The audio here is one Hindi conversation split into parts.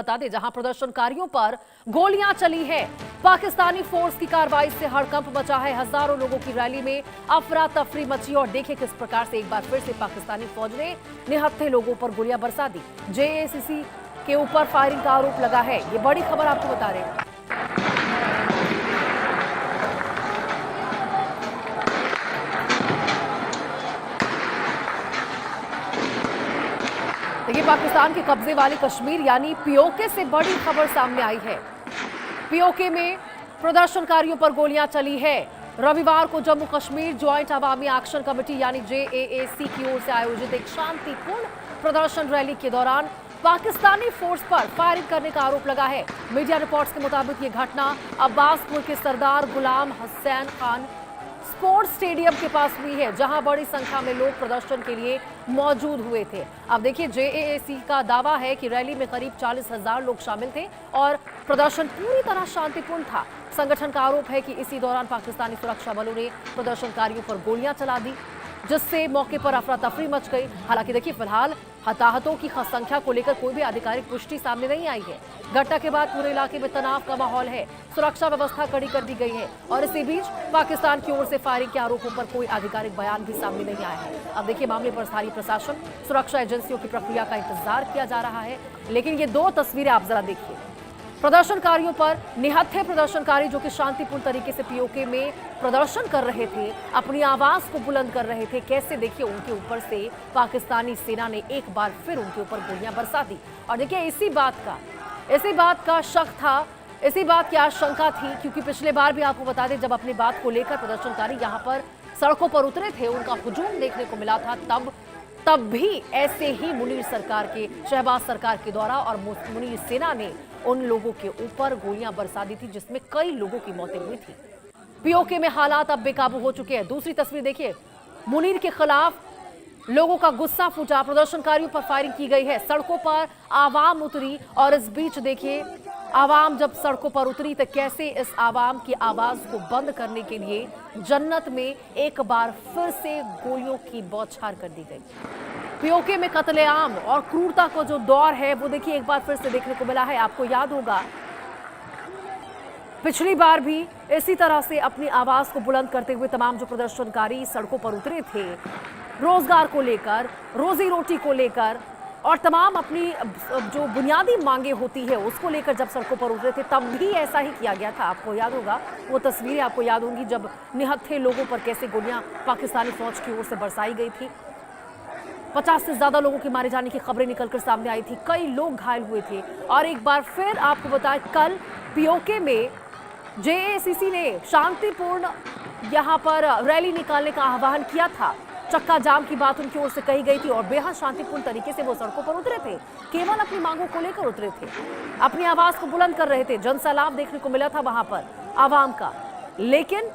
बता दें, जहां प्रदर्शनकारियों पर गोलियां चली है। पाकिस्तानी फोर्स की कार्रवाई से हड़कंप मचा है। हजारों लोगों की रैली में अफरा तफरी मची और देखिए किस प्रकार से एक बार फिर से पाकिस्तानी फौज ने निहत्थे लोगों पर गोलियां बरसा दी। जेएसीसी के ऊपर फायरिंग का आरोप लगा है। ये बड़ी खबर आपको बता रहे हैं। देखिए, पाकिस्तान के कब्जे वाले कश्मीर यानी पीओके से बड़ी खबर सामने आई है। पीओके में प्रदर्शनकारियों पर गोलियां चली है। रविवार को जम्मू कश्मीर ज्वाइंट अवामी एक्शन कमेटी यानी जेएएसी की ओर से आयोजित एक शांतिपूर्ण प्रदर्शन रैली के दौरान पाकिस्तानी फोर्स पर फायरिंग करने का आरोप लगा है। मीडिया रिपोर्ट्स के मुताबिक ये घटना अब्बासपुर के सरदार गुलाम हुसैन खान स्पोर्ट्स स्टेडियम के पास हुई है, जहां बड़ी संख्या में लोग प्रदर्शन के लिए मौजूद हुए थे। अब देखिए, जेएएसी का दावा है कि रैली में करीब 40,000 लोग शामिल थे और प्रदर्शन पूरी तरह शांतिपूर्ण था। संगठन का आरोप है कि इसी दौरान पाकिस्तानी सुरक्षा बलों ने प्रदर्शनकारियों पर गोलियां चला दी, जिससे मौके पर अफरा तफरी मच गई। हालांकि देखिए, फिलहाल हताहतों की संख्या को लेकर कोई भी आधिकारिक पुष्टि सामने नहीं आई है। घटना के बाद पूरे इलाके में तनाव का माहौल है। सुरक्षा व्यवस्था कड़ी कर दी गई है और इसी बीच पाकिस्तान की ओर से फायरिंग के आरोपों पर कोई आधिकारिक बयान भी सामने नहीं आया है। अब देखिए, मामले पर स्थानीय प्रशासन, सुरक्षा एजेंसियों की प्रक्रिया का इंतजार किया जा रहा है। लेकिन ये दो तस्वीरें आप जरा देखिए। प्रदर्शनकारियों पर निहत्थे प्रदर्शनकारी जो कि शांतिपूर्ण तरीके से पीओके में प्रदर्शन कर रहे थे, अपनी आवाज को बुलंद कर रहे थे, कैसे देखिए उनके ऊपर से पाकिस्तानी सेना ने एक बार फिर उनके ऊपर गोलियां बरसा दी। और देखिए, इसी बात का शक था, इसी बात की आशंका थी, क्योंकि पिछले बार भी आपको बता दें, जब अपनी बात को लेकर प्रदर्शनकारी यहां पर सड़कों पर उतरे थे, उनका हुजूम देखने को मिला था। तब भी ऐसे ही मुनीर सरकार के, शहबाज सरकार के द्वारा और मुनीर सेना ने उन लोगों के ऊपर गोलियां बरसा दी थी, जिसमें कई लोगों की मौतें हुई थी। पीओके में हालात अब बेकाबू हो चुके हैं। दूसरी तस्वीर देखिए, मुनीर के खिलाफ लोगों का गुस्सा फूटा, प्रदर्शनकारियों पर फायरिंग की गई है, सड़कों पर आवाम उतरी और इस बीच देखिए, आवाम जब सड़कों पर उतरी तो कैसे इस आवाम की आवाज को बंद करने के लिए जन्नत में एक बार फिर से गोलियों की बौछार कर दी गई। पीओके में कत्लेआम और क्रूरता का जो दौर है वो देखिए एक बार फिर से देखने को मिला है। आपको याद होगा, पिछली बार भी इसी तरह से अपनी आवाज को बुलंद करते हुए तमाम जो प्रदर्शनकारी सड़कों पर उतरे थे, रोजगार को लेकर, रोजी रोटी को लेकर और तमाम अपनी जो बुनियादी मांगे होती है उसको लेकर जब सड़कों पर उतरे थे, तब भी ऐसा ही किया गया था। आपको याद होगा, वो तस्वीरें आपको याद होंगी जब निहत्थे लोगों पर कैसे गोलियां पाकिस्तानी फौज की ओर से बरसाई गई थी। 50 से ज्यादा लोगों के मारे जाने की खबरें निकलकर सामने आई थी, कई लोग घायल हुए थे। और एक बार फिर आपको बताएं, कल पीओके में जेएसीसी ने शांतिपूर्ण यहां पर रैली निकालने का आह्वान किया था। चक्का जाम की बात उनकी ओर से कही गई थी और बेहद शांतिपूर्ण तरीके से वो सड़कों पर उतरे थे, केवल अपनी मांगों को लेकर उतरे थे, अपनी आवाज को बुलंद कर रहे थे। जनसैलाब देखने को मिला था वहां पर आवाम का। लेकिन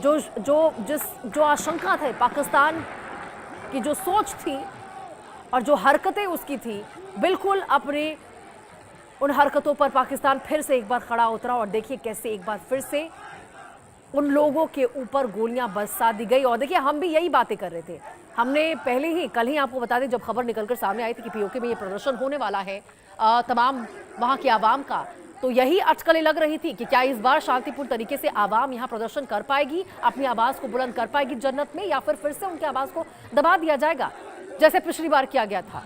जो आशंका थे, पाकिस्तान की जो सोच थी और जो हरकतें उसकी थी, बिल्कुल अपने उन हरकतों पर पाकिस्तान फिर से एक बार खड़ा उतरा और देखिए कैसे एक बार फिर से उन लोगों के ऊपर गोलियां बरसा दी गई। और देखिए, हम भी यही बातें कर रहे थे, हमने पहले ही कल ही आपको बता दें, जब खबर निकलकर सामने आई थी कि पीओके में ये प्रदर्शन होने वाला है तमाम वहां की आवाम का, तो यही अटकलें लग रही थी कि क्या इस बार शांतिपूर्ण तरीके से आवाम यहां प्रदर्शन कर पाएगी, अपनी आवाज को बुलंद कर पाएगी जन्नत में, या फिर से उनकी आवाज को दबा दिया जाएगा जैसे पिछली बार किया गया था।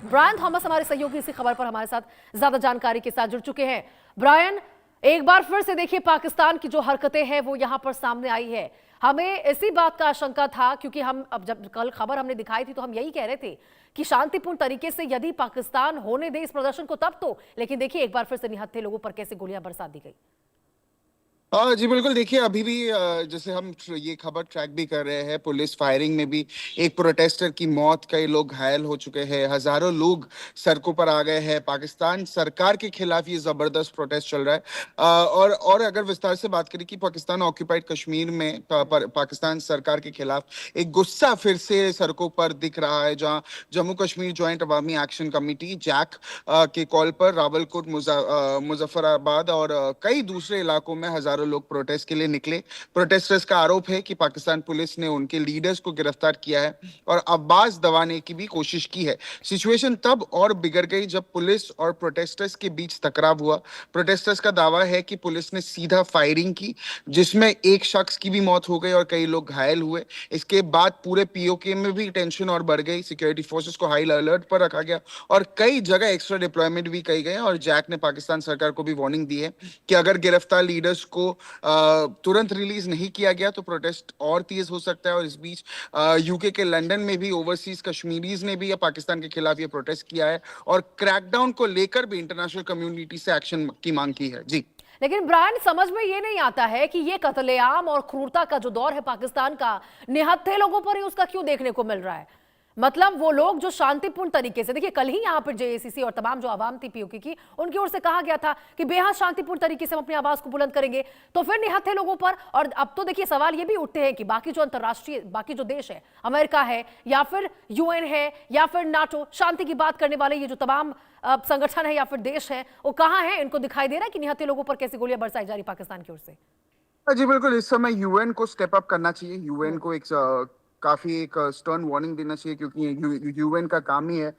ब्रायन थॉमस हमारे सहयोगी इसी खबर पर हमारे साथ ज्यादा जानकारी के साथ जुड़ चुके हैं। ब्रायन, एक बार फिर से देखिए पाकिस्तान की जो हरकतें हैं वो यहां पर सामने आई है। हमें इसी बात का आशंका था, क्योंकि हम अब जब कल खबर हमने दिखाई थी तो हम यही कह रहे थे कि शांतिपूर्ण तरीके से यदि पाकिस्तान होने दे इस प्रदर्शन को तब तो, लेकिन देखिए एक बार फिर से निहत्थे लोगों पर कैसे गोलियां बरसा दी गई। जी बिल्कुल। देखिए, अभी भी जैसे हम ये खबर ट्रैक भी कर रहे हैं, पुलिस फायरिंग में भी एक प्रोटेस्टर की मौत, कई लोग घायल हो चुके हैं, हजारों लोग सड़कों पर आ गए हैं। पाकिस्तान सरकार के खिलाफ ये जबरदस्त प्रोटेस्ट चल रहा है। और अगर विस्तार से बात करें कि पाकिस्तान ऑक्यूपाइड कश्मीर में पाकिस्तान सरकार के खिलाफ एक गुस्सा फिर से सड़कों पर दिख रहा है, जहां जम्मू कश्मीर ज्वाइंट अवामी एक्शन कमेटी जैक के कॉल पर रावलकोट, मुजफ्फराबाद और कई दूसरे इलाकों में हजारों हजारों लोग प्रोटेस्ट के लिए निकले। प्रोटेस्टर्स का आरोप है कि पाकिस्तान पुलिस ने उनके लीडर्स को गिरफ्तार किया है और आवाज दबाने की भी कोशिश की है। सिचुएशन तब और बिगड़ गई जब पुलिस और प्रोटेस्टर्स के बीच टकराव हुआ। प्रोटेस्टर्स का दावा है कि पुलिस ने सीधा फायरिंग की, जिसमें एक शख्स की भी मौत हो गई और कई लोग घायल हुए। इसके बाद पूरे पीओके में भी टेंशन और बढ़ गई। सिक्योरिटी फोर्सेस को हाई अलर्ट पर रखा गया और कई जगह एक्स्ट्रा डिप्लॉयमेंट भी किए गए। और जैक ने पाकिस्तान सरकार को भी वार्निंग दी है कि अगर गिरफ्तार लीडर्स को तुरंत रिलीज नहीं किया गया तो प्रोटेस्ट और तेज हो सकता है। और इस बीच यूके के लंदन में भी ओवरसीज कश्मीरीज ने भी पाकिस्तान के खिलाफ ये प्रोटेस्ट किया है और क्रैकडाउन को लेकर भी इंटरनेशनल कम्युनिटी से एक्शन की मांग की है। जी, लेकिन ब्रायन, समझ में ये नहीं आता है कि ये कत्लेआम और क्रूरता का जो दौर है पाकिस्तान का, निहत्थे लोगों पर ही उसका क्यों देखने को मिल रहा है? मतलब वो लोग जो शांतिपूर्ण तरीके से, देखिए कल ही यहाँ पर जेएसीसी और तमाम जो आवाम थी पीओके की, उनकी ओर से कहा गया था कि बेहद शांतिपूर्ण तरीके से हम अपनी आवाज को बुलंद करेंगे, तो फिर निहत्थे लोगों पर। और अब तो देखिए सवाल ये भी उठते हैं कि बाकी जो अंतर्राष्ट्रीय, बाकी जो देश है, अमेरिका है या फिर यूएन है या फिर नाटो, शांति की बात करने वाले ये जो तमाम संगठन है या फिर देश है, वो कहाँ है? इनको दिखाई दे रहा है कि निहत्थे लोगों पर कैसे गोलियां बरसाई जा रही पाकिस्तान की ओर से? जी बिल्कुल, इस समय यूएन को स्टेप अप करना चाहिए। यूएन को एक काफी एक स्टर्न वार्निंग देना चाहिए, क्योंकि यूएन का काम ही है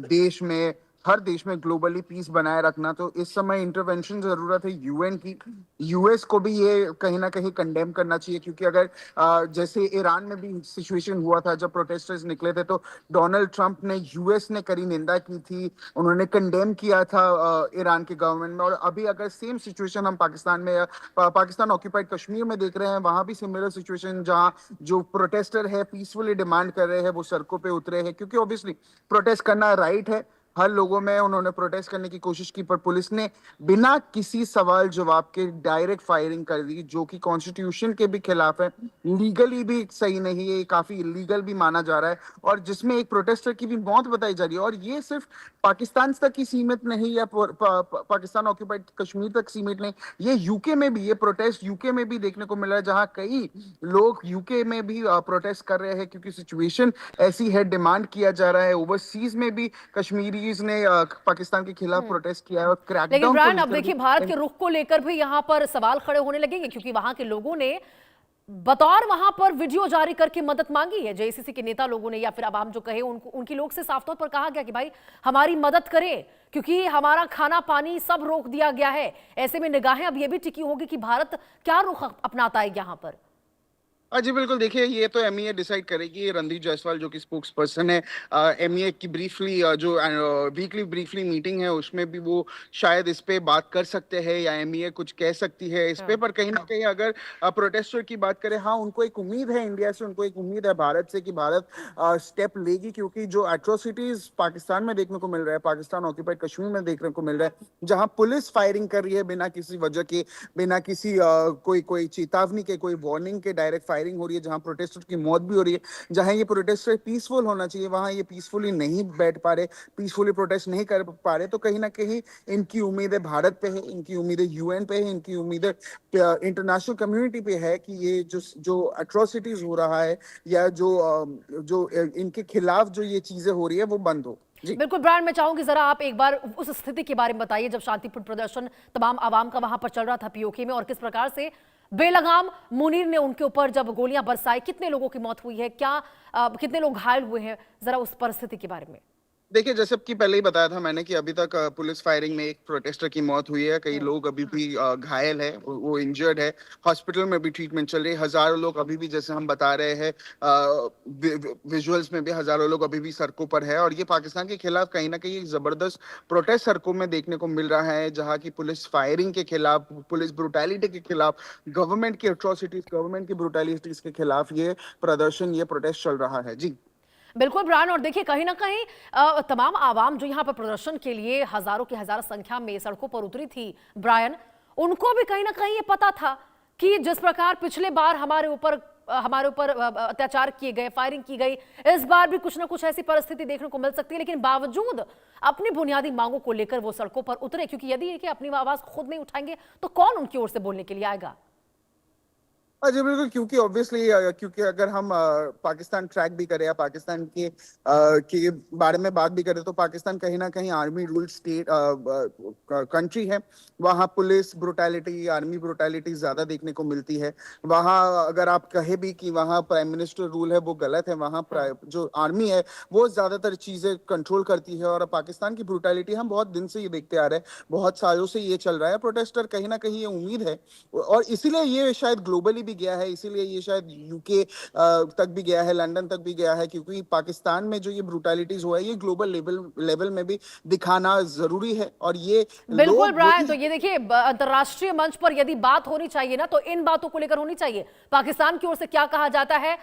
देश में, हर देश में ग्लोबली पीस बनाए रखना। तो इस समय इंटरवेंशन जरूरत है यूएन की। यूएस को भी ये कहीं ना कहीं कंडेम करना चाहिए, क्योंकि अगर जैसे ईरान में भी सिचुएशन हुआ था जब प्रोटेस्टर्स निकले थे, तो डोनाल्ड ट्रंप ने, यूएस ने कड़ी निंदा की थी, उन्होंने कंडेम किया था ईरान के गवर्नमेंट में। और अभी अगर सेम सिचुएशन हम पाकिस्तान में, पाकिस्तान ऑक्यूपाइड कश्मीर में देख रहे हैं, वहां भी सिमिलर सिचुएशन, जहां जो प्रोटेस्टर है पीसफुली डिमांड कर रहे हैं, वो सड़कों पे उतरे हैं, क्योंकि ऑब्वियसली प्रोटेस्ट करना राइट है हर लोगों में। उन्होंने प्रोटेस्ट करने की कोशिश की, पर पुलिस ने बिना किसी सवाल जवाब के डायरेक्ट फायरिंग कर दी, जो कि कॉन्स्टिट्यूशन के भी खिलाफ है, लीगली भी सही नहीं है, काफी इलीगल भी माना जा रहा है, और जिसमें एक प्रोटेस्टर की भी मौत बताई जा रही है। और ये सिर्फ पाकिस्तान तक ही सीमित नहीं, या पाकिस्तान ऑक्यूपाइड कश्मीर तक सीमित नहीं, ये यूके में भी, ये प्रोटेस्ट यूके में भी देखने को मिल रहा है, जहां कई लोग यूके में भी प्रोटेस्ट कर रहे हैं, क्योंकि सिचुएशन ऐसी है, डिमांड किया जा रहा है। ओवरसीज में भी कश्मीरी ने पाकिस्तान के खिलाफ प्रोटेस्ट किया है और लेकिन क्रैकडाउन ब्रायन, अब देखिए भारत के रुख को लेकर भी यहाँ पर सवाल खड़े होने लगेंगे, क्योंकि वहां के लोगों ने बतौर वहां पर वीडियो जारी करके मदद मांगी है। जेएसीसी के नेता लोगों ने या फिर आवाम जो कहे, उनकी लोग से साफ तौर पर कहा गया कि भाई हमारी मदद करें, क्योंकि हमारा खाना पानी सब रोक दिया गया है। ऐसे में निगाहें अब ये भी टिकी होगी कि भारत क्या रुख अपनाता है यहाँ पर। जी बिल्कुल, देखिए ये तो एमईए डिसाइड करेगी। रणदीप जायसवाल जो कि स्पोक्स पर्सन है एमईए की, ब्रीफली जो वीकली ब्रीफली मीटिंग है उसमें भी वो शायद इस पे बात कर सकते हैं, या एमईए कुछ कह सकती है इस पे। पर कहीं ना कहीं अगर प्रोटेस्टर की बात करें, हाँ उनको एक उम्मीद है इंडिया से, उनको एक उम्मीद है भारत से कि भारत स्टेप लेगी, क्योंकि जो एट्रोसिटीज पाकिस्तान में देखने को मिल रहा है, पाकिस्तान ऑक्यूपाइड कश्मीर में देखने को मिल रहा है, जहां पुलिस फायरिंग कर रही है बिना किसी वजह के, बिना किसी कोई चेतावनी के, कोई वार्निंग के, डायरेक्ट फायरिंग हो रही है, जहां प्रोटेस्टर की मौत भी हो रही है। जहां ये प्रोटेस्टर पीसफुल होना चाहिए, वहां ये पीसफुली नहीं बैठ पा रहे, पीसफुली प्रोटेस्ट नहीं कर पा रहे। तो कहीं ना कहीं इनकी उम्मीदें भारत पे है, इनकी उम्मीदें यूएन पे है, इनकी उम्मीदें इंटरनेशनल कम्युनिटी पे है कि ये जो एट्रोसिटीज हो रहा है, या जो इनके खिलाफ जो ये चीजें हो रही है, वो बंद हो। बिल्कुल ब्रायन, मैं चाहूंगी जरा आप एक बार उस स्थिति के बारे में बताइए जब शांतिपूर्ण प्रदर्शन तमाम आवाम का वहां पर चल रहा था पीओके में, और किस प्रकार से बेलगाम मुनीर ने उनके ऊपर जब गोलियां बरसाई, कितने लोगों की मौत हुई है, क्या कितने लोग घायल हुए हैं, जरा उस परिस्थिति के बारे में। देखिए, जैसे कि पहले ही बताया था मैंने कि अभी तक पुलिस फायरिंग में एक प्रोटेस्टर की मौत हुई है, कई लोग अभी भी घायल है, वो इंजर्ड है, हॉस्पिटल में भी ट्रीटमेंट चल रही है। हजारों लोग अभी भी, जैसे हम बता रहे हैं विजुअल्स में भी, हजारों लोग अभी भी सड़कों पर है। और ये पाकिस्तान के खिलाफ कहीं ना कहीं एक जबरदस्त प्रोटेस्ट सड़कों में देखने को मिल रहा है, जहाँ की पुलिस फायरिंग के खिलाफ, पुलिस ब्रुटैलिटी के खिलाफ, गवर्नमेंट की एट्रोसिटीज, गवर्नमेंट की ब्रुटैलिटीज के खिलाफ ये प्रदर्शन, ये प्रोटेस्ट चल रहा है। जी बिल्कुल ब्रायन, और देखिए कहीं ना कहीं तमाम आवाम जो यहाँ पर प्रदर्शन के लिए हजारों की हजार संख्या में सड़कों पर उतरी थी ब्रायन, उनको भी कहीं ना कहीं ये पता था कि जिस प्रकार पिछले बार हमारे ऊपर अत्याचार किए गए, फायरिंग की गई, इस बार भी कुछ ना कुछ ऐसी परिस्थिति देखने को मिल सकती है। लेकिन बावजूद अपनी बुनियादी मांगों को लेकर वो सड़कों पर उतरे, क्योंकि यदि ये अपनी आवाज खुद नहीं उठाएंगे तो कौन उनकी ओर से बोलने के लिए आएगा। हाँ जी बिल्कुल, क्योंकि ऑब्वियसली क्योंकि अगर हम पाकिस्तान ट्रैक भी करें या पाकिस्तान के बारे में बात भी करें, तो पाकिस्तान कहीं ना कहीं आर्मी रूल स्टेट कंट्री है। वहाँ पुलिस ब्रुटैलिटी, आर्मी ब्रुटैलिटी ज्यादा देखने को मिलती है। वहाँ अगर आप कहे भी कि वहाँ प्राइम मिनिस्टर रूल है, वो गलत है। वहाँ जो आर्मी है वो ज्यादातर चीजें कंट्रोल करती है। और पाकिस्तान की ब्रुटैलिटी हम बहुत दिन से ये देखते आ रहे हैं, बहुत सालों से ये चल रहा है। प्रोटेस्टर कहीं ना कहीं ये उम्मीद है, और इसीलिए ये शायद ग्लोबली भी गया है, इसीलिए ये शायद यूके तक भी गया है, लंदन तक भी गया है, क्योंकि पाकिस्तान में जो ये ब्रुटैलिटीज हुआ है ये ग्लोबल लेवल लेवल में भी दिखाना जरूरी है। और ये बिल्कुल लोग ब्रायन, वही तो ये देखिए अंतर्राष्ट्रीय मंच पर यदि बात होनी चाहिए ना, तो इन बातों को लेकर होनी चाहिए। पाकिस्तान की ओर से क्या कहा जाता है,